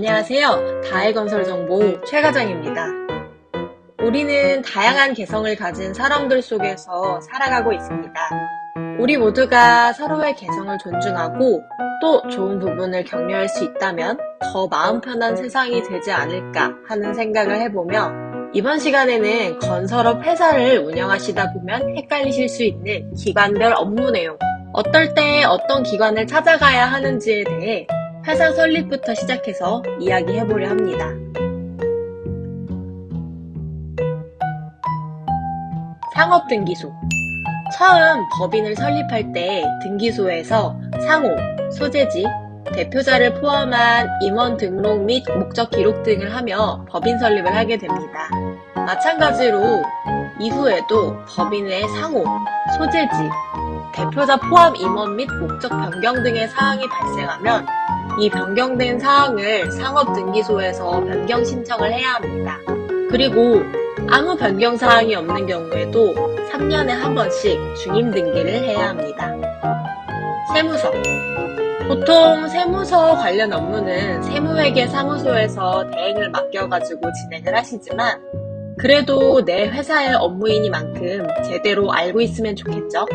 안녕하세요. 다해건설정보 최과장입니다. 우리는 다양한 개성을 가진 사람들 속에서 살아가고 있습니다. 우리 모두가 서로의 개성을 존중하고 또 좋은 부분을 격려할 수 있다면 더 마음 편한 세상이 되지 않을까 하는 생각을 해보며 이번 시간에는 건설업 회사를 운영하시다 보면 헷갈리실 수 있는 기관별 업무 내용, 어떨 때 어떤 기관을 찾아가야 하는지에 대해 회사 설립부터 시작해서 이야기해보려 합니다. 상업등기소. 처음 법인을 설립할 때 등기소에서 상호, 소재지, 대표자를 포함한 임원 등록 및 목적 기록 등을 하며 법인 설립을 하게 됩니다. 마찬가지로 이후에도 법인의 상호, 소재지, 대표자 포함 임원 및 목적 변경 등의 사항이 발생하면 이 변경된 사항을 상업등기소에서 변경 신청을 해야 합니다. 그리고 아무 변경 사항이 없는 경우에도 3년에 한 번씩 중임등기를 해야 합니다. 세무서. 보통 세무서 관련 업무는 세무회계사무소에서 대행을 맡겨가지고 진행을 하시지만 그래도 내 회사의 업무이니만큼 제대로 알고 있으면 좋겠죠?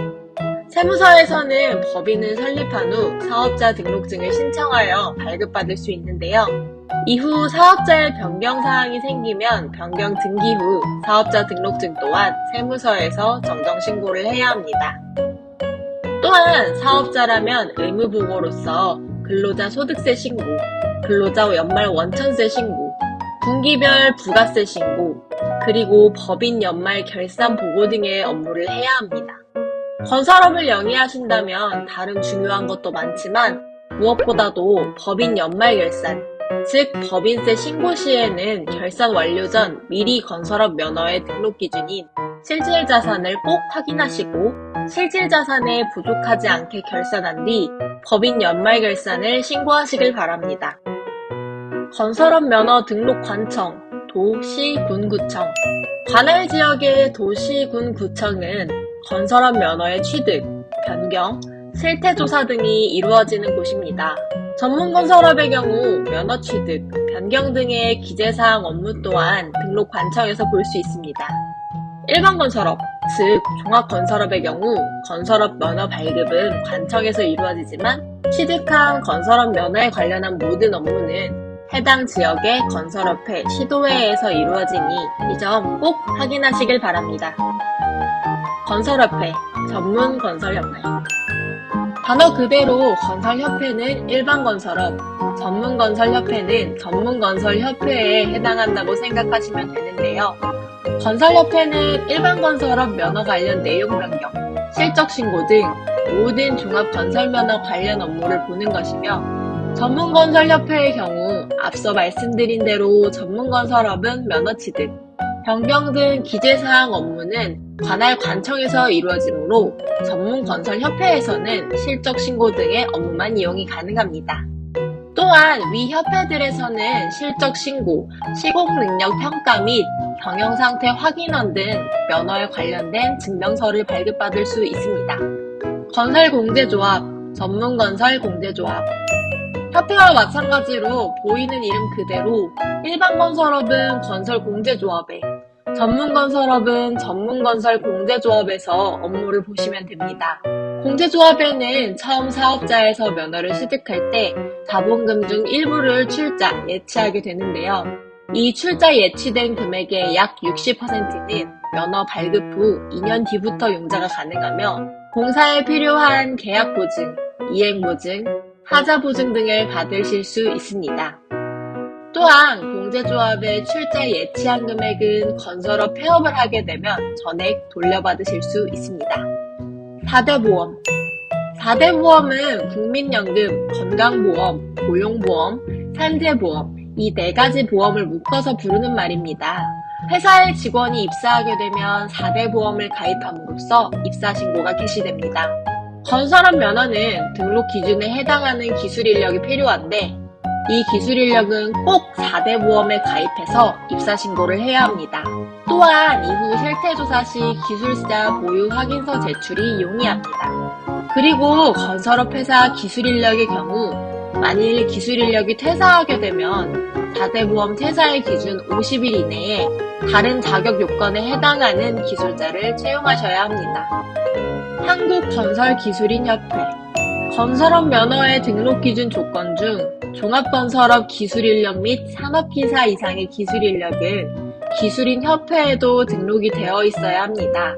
세무서에서는 법인을 설립한 후 사업자 등록증을 신청하여 발급받을 수 있는데요. 이후 사업자의 변경사항이 생기면 변경 등기 후 사업자 등록증 또한 세무서에서 정정신고를 해야 합니다. 또한 사업자라면 의무보고로서 근로자 소득세 신고, 근로자 연말 원천세 신고, 분기별 부가세 신고, 그리고 법인 연말 결산 보고 등의 업무를 해야 합니다. 건설업을 영위하신다면 다른 중요한 것도 많지만 무엇보다도 법인 연말 결산, 즉 법인세 신고 시에는 결산 완료 전 미리 건설업 면허의 등록 기준인 실질자산을 꼭 확인하시고 실질자산에 부족하지 않게 결산한 뒤 법인 연말 결산을 신고하시길 바랍니다. 건설업 면허 등록 관청, 도, 시, 군, 구청. 관할 지역의 도시, 군, 구청은 건설업 면허의 취득, 변경, 실태조사 등이 이루어지는 곳입니다. 전문건설업의 경우 면허 취득, 변경 등의 기재사항 업무 또한 등록 관청에서 볼 수 있습니다. 일반건설업, 즉 종합건설업의 경우 건설업 면허 발급은 관청에서 이루어지지만 취득한 건설업 면허에 관련한 모든 업무는 해당 지역의 건설업회, 시도회에서 이루어지니 이 점 꼭 확인하시길 바랍니다. 건설협회, 전문건설협회. 단어 그대로 건설협회는 일반건설업, 전문건설협회는 전문건설협회에 해당한다고 생각하시면 되는데요. 건설협회는 일반건설업 면허 관련 내용 변경, 실적신고 등 모든 종합건설면허 관련 업무를 보는 것이며 전문건설협회의 경우 앞서 말씀드린 대로 전문건설업은 면허 취득, 변경 등 기재사항 업무는 관할 관청에서 이루어지므로 전문건설협회에서는 실적신고 등의 업무만 이용이 가능합니다. 또한 위 협회들에서는 실적신고, 시공능력평가 및 경영상태 확인원 등 면허에 관련된 증명서를 발급받을 수 있습니다. 건설공제조합, 전문건설공제조합. 협회와 마찬가지로 보이는 이름 그대로 일반건설업은 건설공제조합에, 전문건설업은 전문건설공제조합에서 업무를 보시면 됩니다. 공제조합에는 처음 사업자에서 면허를 취득할 때 자본금 중 일부를 출자, 예치하게 되는데요. 이 출자 예치된 금액의 약 60%는 면허 발급 후 2년 뒤부터 용자가 가능하며 공사에 필요한 계약보증, 이행보증, 하자보증 등을 받으실 수 있습니다. 또한 공제조합의 출자 예치한 금액은 건설업 폐업을 하게 되면 전액 돌려받으실 수 있습니다. 4대 보험. 4대 보험은 국민연금, 건강보험, 고용보험, 산재보험 이 4가지 보험을 묶어서 부르는 말입니다. 회사에 직원이 입사하게 되면 4대 보험을 가입함으로써 입사신고가 개시됩니다. 건설업 면허는 등록 기준에 해당하는 기술 인력이 필요한데 이 기술 인력은 꼭 4대 보험에 가입해서 입사신고를 해야 합니다. 또한 이후 실태조사 시 기술자 보유 확인서 제출이 용이합니다. 그리고 건설업 회사 기술 인력의 경우 만일 기술 인력이 퇴사하게 되면 4대 보험 퇴사의 기준 50일 이내에 다른 자격 요건에 해당하는 기술자를 채용하셔야 합니다. 한국건설기술인협회 건설업 면허의 등록 기준 조건 중 종합건설업 기술인력 및 산업기사 이상의 기술인력은 기술인협회에도 등록이 되어 있어야 합니다.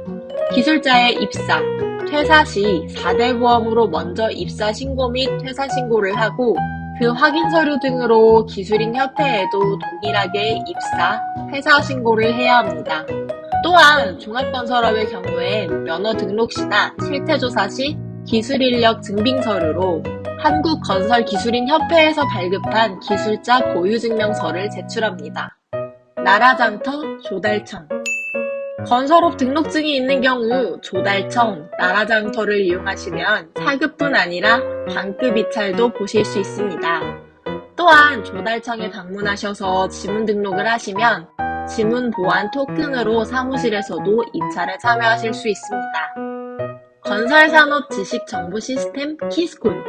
기술자의 입사, 퇴사 시 4대 보험으로 먼저 입사 신고 및 퇴사 신고를 하고 그 확인 서류 등으로 기술인협회에도 동일하게 입사, 퇴사 신고를 해야 합니다. 또한 종합건설업의 경우엔 면허 등록 시나 실태조사 시 기술인력 증빙 서류로 한국건설기술인협회에서 발급한 기술자 보유증명서를 제출합니다. 나라장터, 조달청 건설업 등록증이 있는 경우 조달청, 나라장터를 이용하시면 4급뿐 아니라 반급 입찰도 보실 수 있습니다. 또한 조달청에 방문하셔서 지문 등록을 하시면 지문 보안 토큰으로 사무실에서도 입찰에 참여하실 수 있습니다. 건설산업지식정보시스템 키스콘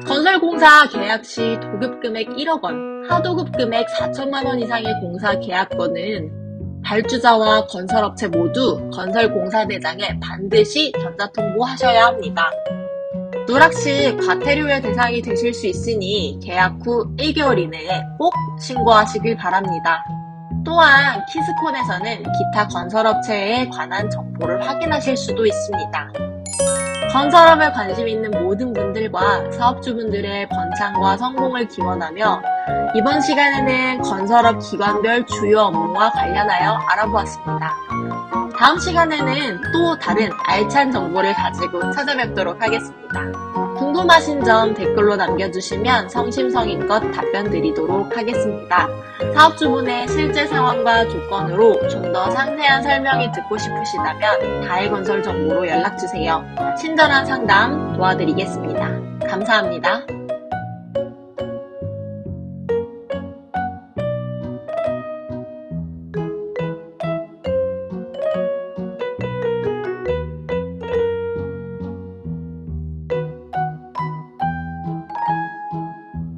건설공사 계약 시 도급금액 1억 원, 하도급금액 4천만 원 이상의 공사 계약권은 발주자와 건설업체 모두 건설공사대장에 반드시 전자통보하셔야 합니다. 누락 시 과태료의 대상이 되실 수 있으니 계약 후 1개월 이내에 꼭 신고하시길 바랍니다. 또한 키스콘에서는 기타 건설업체에 관한 정보를 확인하실 수도 있습니다. 건설업에 관심 있는 모든 분들과 사업주분들의 번창과 성공을 기원하며 이번 시간에는 건설업 기관별 주요 업무와 관련하여 알아보았습니다. 다음 시간에는 또 다른 알찬 정보를 가지고 찾아뵙도록 하겠습니다. 궁금하신 점 댓글로 남겨주시면 성심성의껏 답변 드리도록 하겠습니다. 사업주분의 실제 상황과 조건으로 좀 더 상세한 설명이 듣고 싶으시다면 다해건설 정보로 연락주세요. 친절한 상담 도와드리겠습니다. 감사합니다.